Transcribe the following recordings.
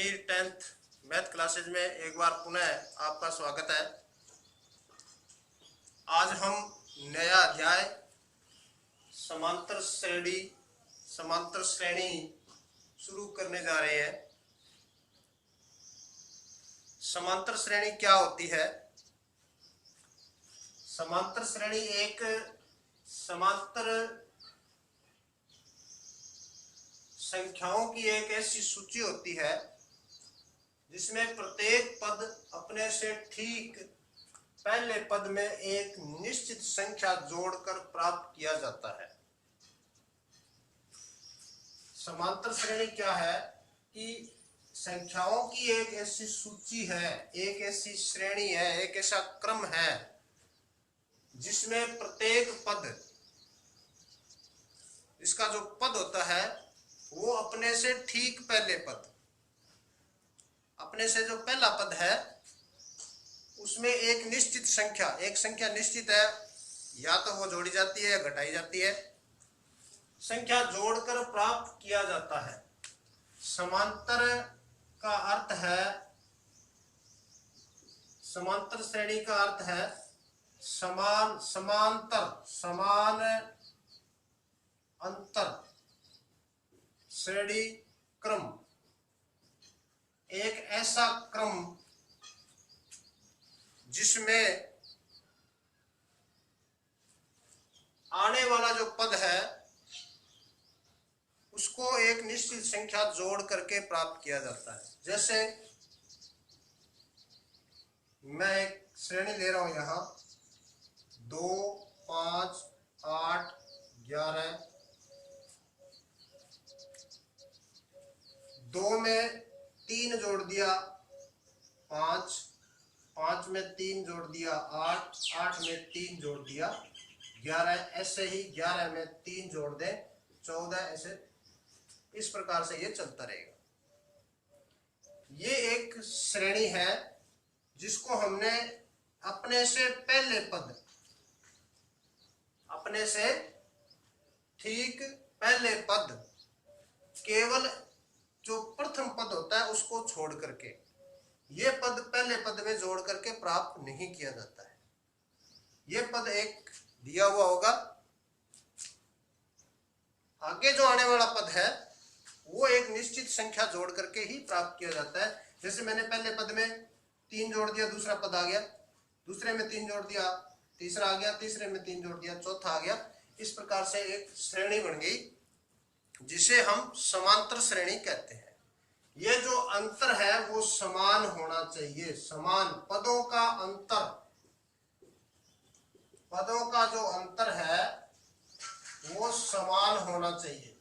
आखिर 10th math classes में एक बार पुनः आपका स्वागत है। आज हम नया अध्याय समांतर श्रेणी शुरू करने जा रहे हैं। समांतर श्रेणी क्या होती है? समांतर श्रेणी एक समांतर संख्याओं की एक ऐसी सूची होती है जिसमें प्रत्येक पद अपने से ठीक पहले पद में एक निश्चित संख्या जोड़कर प्राप्त किया जाता है। समांतर श्रेणी क्या है कि संख्याओं की एक ऐसी सूची है, एक ऐसी श्रेणी है, एक ऐसा क्रम है जिसमें प्रत्येक पद, इसका जो पद होता है वो अपने से ठीक पहले पद, अपने से जो पहला पद है उसमें एक निश्चित संख्या, एक संख्या निश्चित है, या तो वो जोड़ी जाती है या घटाई जाती है, संख्या जोड़कर प्राप्त किया जाता है। समांतर का अर्थ है, समांतर श्रेणी का अर्थ है समान, समांतर, समान अंतर श्रेणी क्रम, एक ऐसा क्रम जिसमें आने वाला जो पद है उसको एक निश्चित संख्या जोड़ करके प्राप्त किया जाता है। जैसे मैं एक श्रेणी ले रहा हूं, यहां 2, 5, 8, 11, 2 में 3 जोड़ दिया 5, 5 में 3 जोड़ दिया 8, 8 में 3 जोड़ दिया 11, ऐसे ही 11 में 3 जोड़ दें 14, ऐसे इस प्रकार से ये चलता रहेगा। ये एक श्रेणी है जिसको हमने अपने से पहले पद, अपने से ठीक पहले पद, केवल जो प्रथम पद होता है उसको छोड़ करके, ये पद पहले पद में जोड़ करके प्राप्त नहीं किया जाता है। ये पद एक दिया हुआ होगा, आगे जो आने वाला पद है वो एक निश्चित संख्या जोड़ करके ही प्राप्त किया जाता है। जैसे मैंने पहले पद में 3 जोड़ दिया, दूसरा पद आ गया, दूसरे में 3 जोड़ दिया, तीसरा आ गया, तीसरे में 3 जोड़ दिया, चौथा आ गया। इस प्रकार से एक श्रेणी बन गई जिसे हम समांतर श्रेणी कहते हैं। ये जो अंतर है वो समान होना चाहिए, समान पदों का अंतर, पदों का जो अंतर है वो समान होना चाहिए,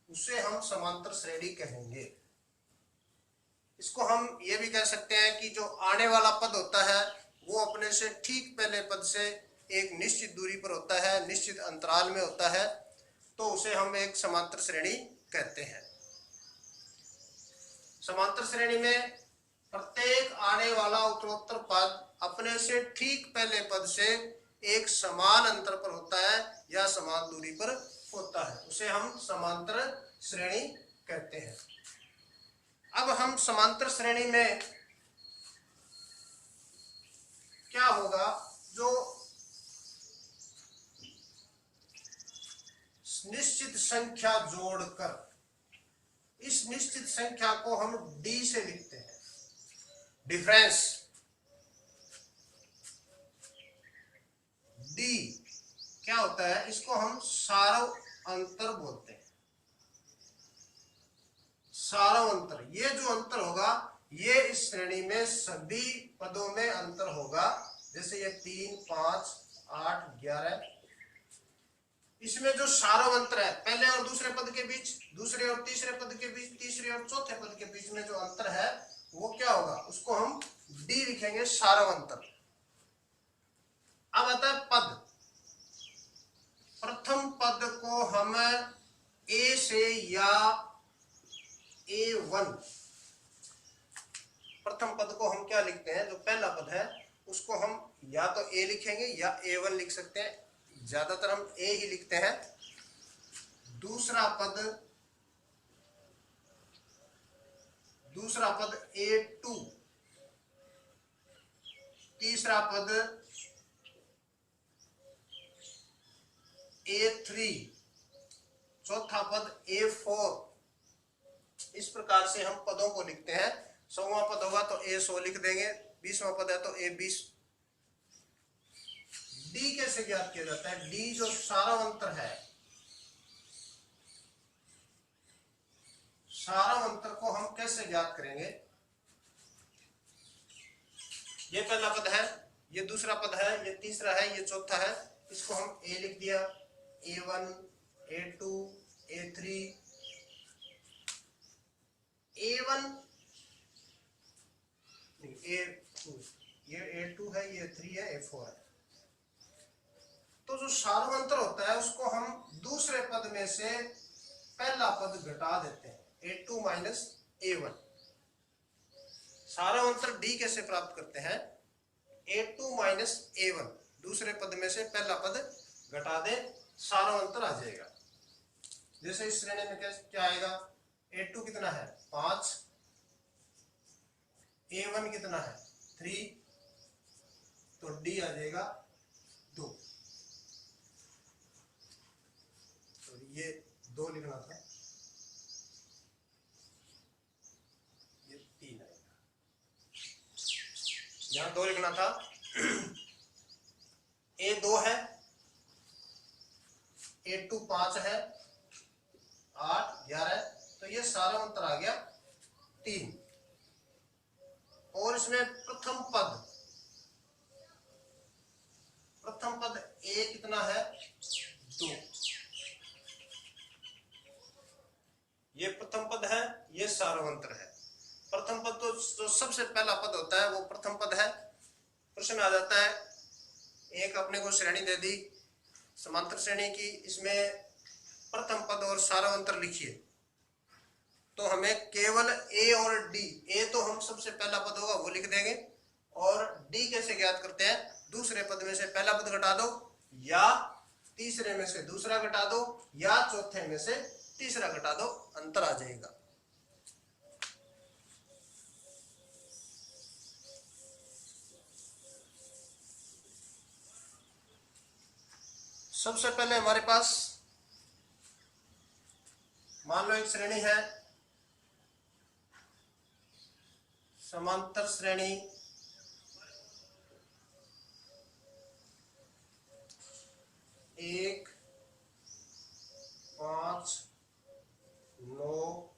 उसे हम समांतर श्रेणी कहेंगे। इसको हम ये भी कह सकते हैं कि जो आने वाला पद होता है वो अपने से ठीक पहले पद से एक निश्चित दूरी पर होता है, निश्चित अंतराल में होता है, तो उसे हम एक समांतर श्रेणी कहते हैं। समांतर श्रेणी में प्रत्येक आने वाला उत्तरोत्तर पद अपने से ठीक पहले पद से एक समान अंतर पर होता है या समान दूरी पर होता है, उसे हम समांतर श्रेणी कहते हैं। अब हम समांतर श्रेणी में क्या होगा, जो निश्चित संख्या जोड़कर, इस निश्चित संख्या को हम d से लिखते हैं, डिफरेंस d क्या होता है, इसको हम सारव अंतर बोलते हैं। सारव अंतर, ये जो अंतर होगा ये इस श्रेणी में सभी पदों में अंतर होगा। जैसे ये 3, 5, 8, 11, इसमें जो सारव अंतर है पहले और दूसरे पद के बीच, दूसरे और तीसरे पद के बीच, तीसरे और चौथे पद के बीच में जो अंतर है वो क्या होगा, उसको हम d लिखेंगे, सारव अंतर। अब आता है पद, प्रथम पद को हम a से या a1, प्रथम पद को हम क्या लिखते हैं, जो पहला पद है उसको हम या तो a लिखेंगे या a1 लिख सकते हैं, ज्यादातर हम a ही लिखते हैं। दूसरा पद दूसरा पद A2, तीसरा पद A3, चौथा पद A4। इस प्रकार से हम पदों को लिखते हैं। 100वां पद होगा तो A100 लिख देंगे, 20वां पद है तो A20। डी कैसे ज्ञात किया जाता है? डी जो सारावंतर है, सारावंतर को हम कैसे ज्ञात करेंगे? ये पहला पद है, ये दूसरा पद है, ये तीसरा है, ये चौथा है। इसको हम A लिख दिया, A1, A2, A3। A1 A2, ये A2 है, ये A3 है, A4 है। तो जो सारावंतर होता है उसको हम दूसरे पद में से पहला पद घटा देते हैं, A2 माइनस A1। सारावंतर डी कैसे प्राप्त करते हैं? A2 माइनस A1, दूसरे पद में से पहला पद घटा दे, सारावंतर आ जाएगा। जैसे इस श्रेणी में क्या आएगा? A2 कितना है? 5, A1 कितना है? 3, तो D आ जाएगा 2। तो ये 2 लिखना था, ये 3 आएगा। यहां 2 लिखना था। A2 है, A2 5 है, 8, 11, तो ये सारावंतर आ गया 3। और इसमें प्रथम पद A कितना है? 2। ये प्रथम पद है, ये सारावंतर है। प्रथम पद तो जो सबसे पहला पद होता है वो प्रथम पद है। प्रश्न आ जाता है, एक अपने को श्रेणी दे दी समांतर श्रेणी की, इसमें प्रथम पद और सारावंतर लिखिए। तो हमें केवल A और D, A तो हम सबसे पहला पद होगा वो लिख देंगे, और D कैसे ज्ञात करते हैं? दूसरे पद में से पहला पद घटा दो, या तीसरे में से दूसरा घटा दो, या चौथे में से तीसरा घटा दो, अंतर आ जाएगा। सबसे पहले हमारे पास मान लो एक श्रेणी है, समांतर श्रेणी 1, 5, 9,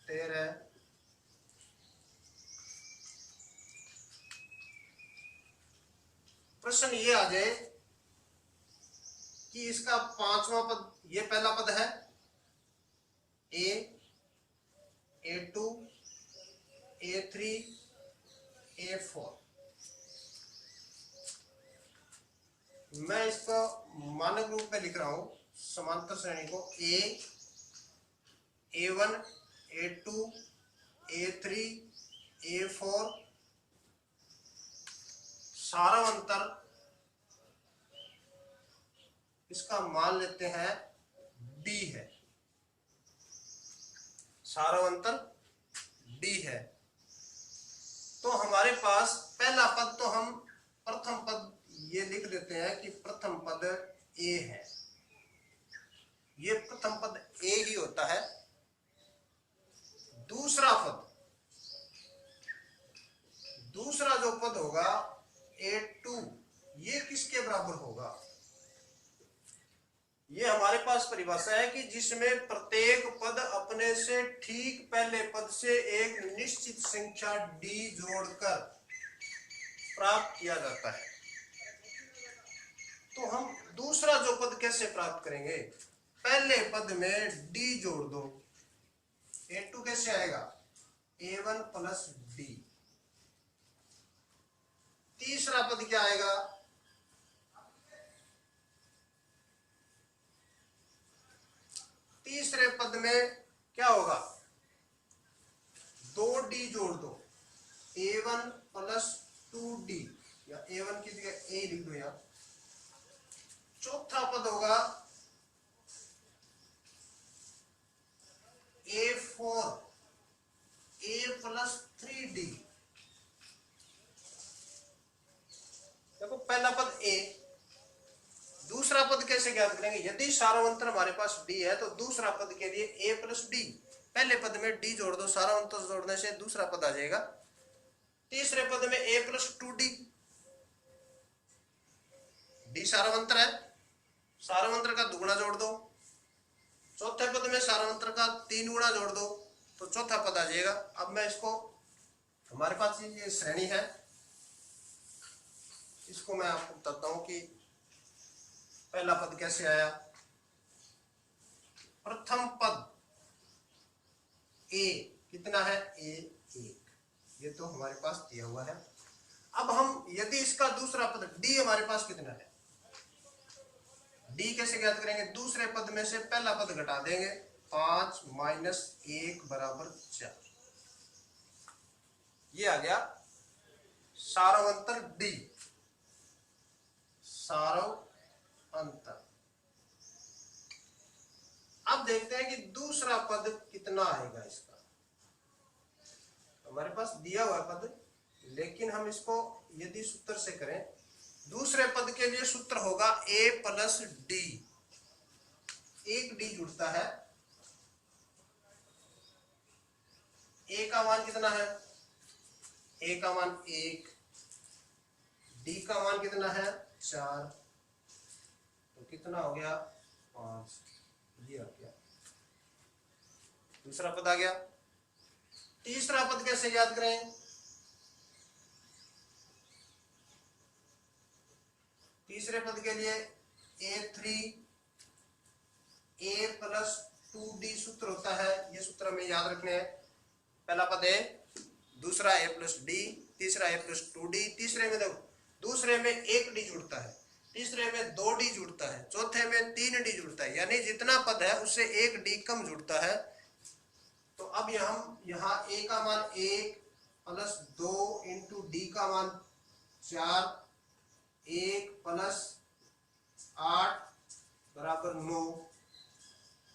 13। प्रश्न ये आ जाए कि इसका 5वां पद, ये पहला पद है A, A2, A3, A4। मैं इसको मानक रूप में लिख रहा हूं, समांतर श्रेणी को A, A1, A2, A3, A4। सारावंतर इसका मान लेते हैं D है, सारावंतर D है। तो हमारे पास पहला पद तो हम प्रथम पद ये लिख देते हैं कि प्रथम पद A है, ये प्रथम पद A ही होता है। दूसरा जो पद होगा A2, ये किसके बराबर होगा? ये हमारे पास परिभाषा है कि जिसमें प्रत्येक पद अपने से ठीक पहले पद से एक निश्चित संख्या D जोड़कर प्राप्त किया जाता है। तो हम दूसरा जो पद कैसे प्राप्त करेंगे? पहले पद में D जोड़ दो, A2 कैसे आएगा? A1 plus D। तीसरा पद क्या आएगा? तीसरे पद में क्या होगा? 2D जोड़ दो, A1 प्लस 2D, या A1 की जगह A लिख दो यहां। चौथा पद होगा A4, पद कैसे ज्ञात करेंगे? यदि सारावंतर हमारे पास डी है तो दूसरा पद के लिए ए प्लस डी, पहले पद में डी जोड़ दो, सारावंतर जोड़ने से दूसरा पद आ जाएगा। तीसरे पद में ए प्लस टू डी, डी सारावंतर है, सारावंतर का दुगुना जोड़ दो। चौथे पद में सारावंतर का 3 गुना जोड़ दो तो चौथा पद आ जाएगा। अब मैं इसको, हमारे पास ये श्रेणी है, इसको मैं आपको बताता हूं कि पहला पद कैसे आया। प्रथम पद ए कितना है? ए 1, ये तो हमारे पास दिया हुआ है। अब हम यदि इसका दूसरा पद डी हमारे पास कितना है, डी कैसे ज्ञात करेंगे? दूसरे पद में से पहला पद घटा देंगे, 5 माइनस 1 बराबर 4, ये आ गया सारावंतर डी, सारावंतर। अब देखते हैं कि दूसरा पद कितना आएगा इसका। हमारे पास दिया हुआ पद, लेकिन हम इसको यदि सूत्र से करें, दूसरे पद के लिए सूत्र होगा a प्लस डी, एक डी जुड़ता है। a का मान कितना है? a का मान 1, d का मान कितना है? 4, तो कितना हो गया? 5, ये आ गया, दूसरा पद आ गया। तीसरा पद कैसे याद करें? तीसरे पद के लिए a3 a प्लस 2d सूत्र होता है, ये सूत्र हमें याद रखने हैं। पहला पद है, दूसरा a प्लस डी, तीसरा a प्लस 2d, तीसरे में देखो दूसरे में 1d जुड़ता है, तीसरे में 2d जुड़ता है, चौथे में 3d जुड़ता है, यानी जितना पद है उससे 1d कम जुड़ता है। तो अब यहाँ a का मान 1 प्लस 2 इंटू डी का मान 4, 1 प्लस 8 बराबर 9,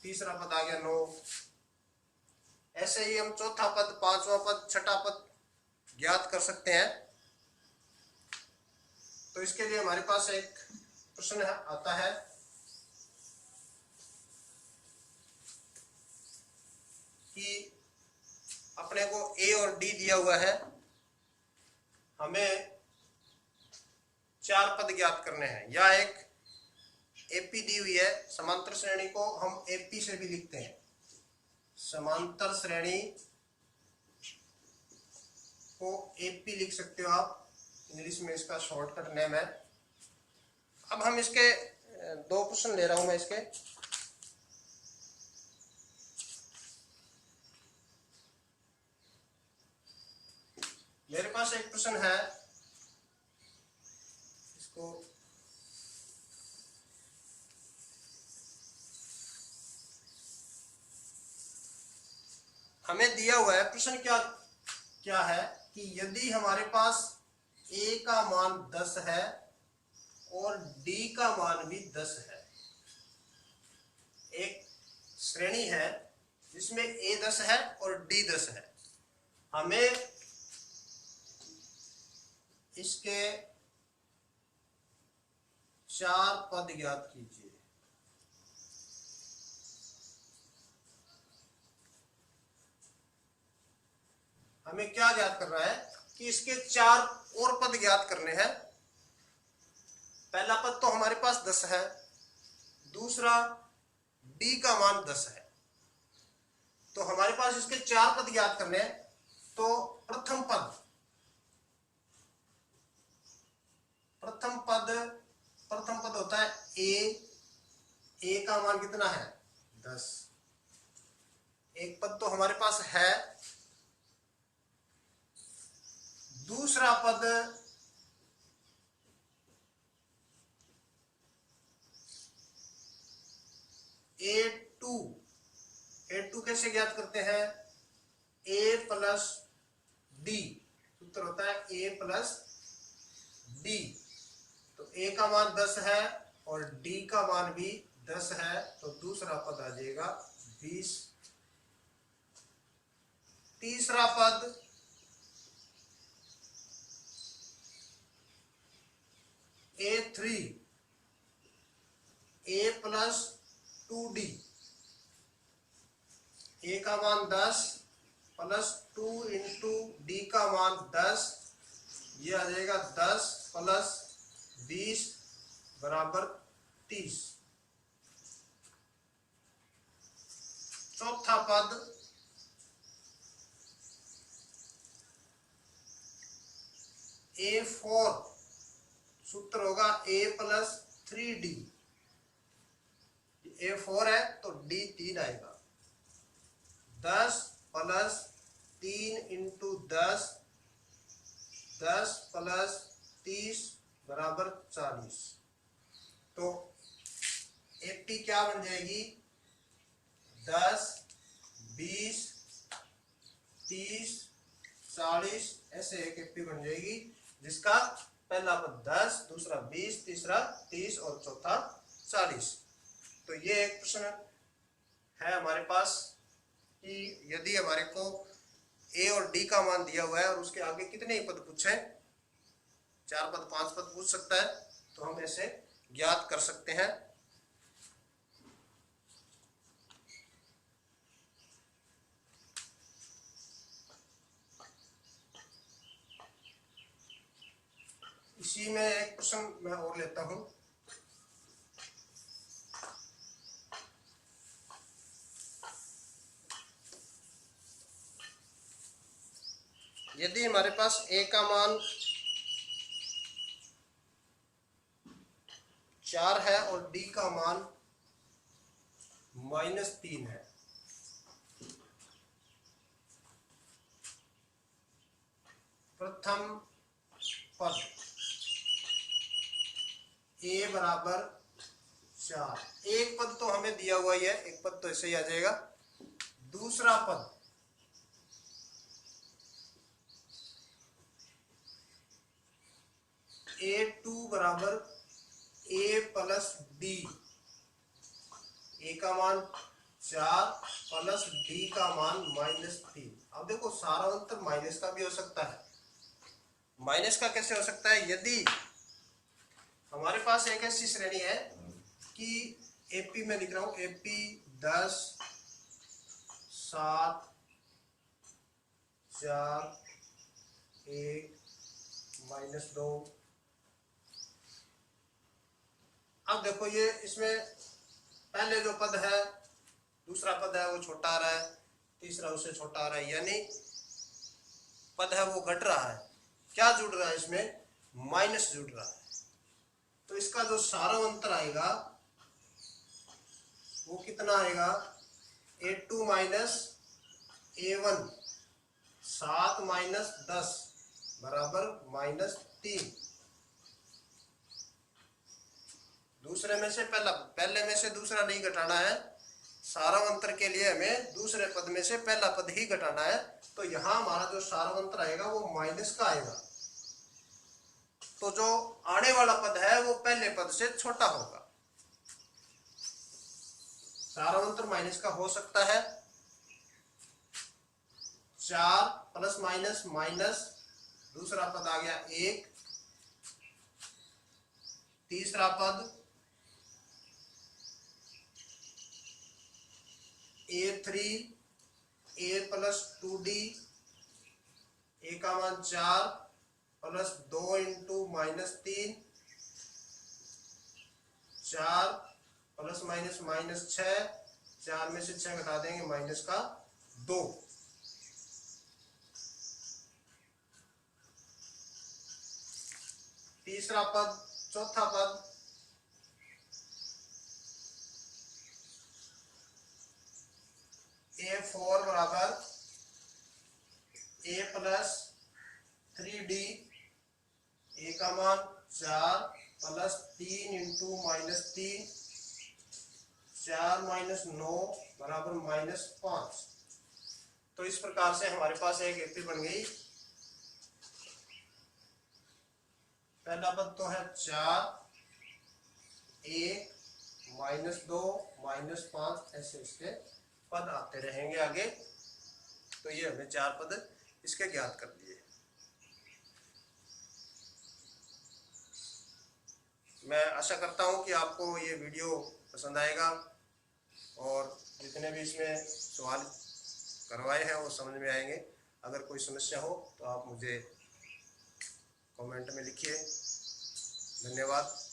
तीसरा पद आ गया 9। ऐसे ही हम चौथा पद, पांचवा पद, छठा पद ज्ञात कर सकते हैं। तो इसके लिए हमारे पास एक प्रश्न आता है कि अपने को ए और डी दिया हुआ है, हमें 4 पद ज्ञात करने हैं, या एक एपी दी हुई है। समांतर श्रेणी को हम एपी से भी लिखते हैं, समांतर श्रेणी को एपी लिख सकते हो आप, इंग्लिश में इसका शॉर्टकट नेम है। अब हम इसके 2 प्रश्न ले रहा हूं मैं इसके। मेरे पास एक प्रश्न है, इसको हमें दिया हुआ है। प्रश्न क्या है कि यदि हमारे पास a का मान 10 है और d का मान भी 10 है, एक श्रेणी है जिसमें a 10 है और d 10 है, हमें इसके 4 पद ज्ञात कीजिए। हमें क्या ज्ञात कर रहा है कि इसके 4 और पद ज्ञात करने हैं। पहला पद तो हमारे पास 10 है, दूसरा d का मान 10 है, तो हमारे पास इसके 4 पद ज्ञात करने हैं। तो प्रथम पद होता है a का मान कितना है? 10। एक पद तो हमारे पास है। दूसरा पद A2 कैसे ज्ञात करते हैं? a प्लस डी, सूत्र होता है a प्लस डी। तो a का मान 10 है और d का मान भी 10 है, तो दूसरा पद आ जाएगा 20। तीसरा पद A3 ए प्लस 2d, ए का मान 10 प्लस 2 इंटू डी का मान 10, ये आ जाएगा 10 प्लस 20 बराबर 30। चौथा पद A4, सूत्र होगा a प्लस 3d, A4 है तो d 3 आएगा, 10 प्लस 3 इंटू 10, 10 प्लस 30 बराबर 40। तो 80 क्या बन जाएगी, 10, 20, 30, 40 ऐसे एक 80 बन जाएगी, जिसका पहला पद 10, दूसरा 20, तीसरा 30 और चौथा 40। तो ये एक प्रश्न है हमारे पास कि यदि हमारे को ए और डी का मान दिया हुआ है और उसके आगे कितने ही पद पूछे, 4 पद 5 पद पूछ सकता है, तो हम ऐसे ज्ञात कर सकते हैं। इसी में एक प्रश्न मैं और लेता हूं। यदि हमारे पास ए का मान 4 है और डी का मान -3 है, प्रथम पद ए बराबर 4, एक पद तो हमें दिया हुआ ही है, एक पद तो ऐसे ही आ जाएगा। दूसरा पद A2 बराबर a प्लस डी, ए का मान 4 प्लस डी का मान -3। अब देखो सारा अंतर माइनस का भी हो सकता है। माइनस का कैसे हो सकता है, यदि हमारे पास एक ऐसी श्रेणी है कि एपी में लिख रहा हूं, एपी 10, 7, 4, 1, -2। अब देखो ये इसमें पहले जो पद है, दूसरा पद है वो छोटा आ रहा है, तीसरा उससे छोटा आ रहा है, यानी पद है वो घट रहा है। क्या जुड़ रहा है इसमें, माइनस जुड़ रहा है। तो इसका जो सारा अंतर आएगा वो कितना आएगा, A2 माइनस A1, 7 माइनस 10 बराबर -3। दूसरे में से पहले में से दूसरा नहीं घटाना है, सारा अंतर के लिए हमें दूसरे पद में से पहला पद ही घटाना है। तो यहां हमारा जो सारा अंतर आएगा वो माइनस का आएगा, तो जो आने वाला पद है वो पहले पद से छोटा होगा। सारा अंतर माइनस का हो सकता है, 4 प्लस माइनस माइनस, दूसरा पद आ गया 1, तीसरा पद A3, a प्लस 2d, ए का मान 4 प्लस 2 इंटू -3, 4 प्लस माइनस -6, 4 में से 6 घटा देंगे माइनस का 2। तीसरा पद, चौथा पद A4 बराबर a प्लस 3d, ए का मान 4 प्लस 3 इंटू -3, 4 - 9 बराबर -5। तो इस प्रकार से हमारे पास एक एपी बन गई। पहला पद तो है 4, 1, -2, -5, ऐसे इसके पद आते रहेंगे आगे। तो ये हमें 4 पद इसके ज्ञात कर दिए। मैं आशा करता हूँ कि आपको ये वीडियो पसंद आएगा और जितने भी इसमें सवाल करवाए हैं वो समझ में आएंगे। अगर कोई समस्या हो तो आप मुझे कमेंट में लिखिए। धन्यवाद।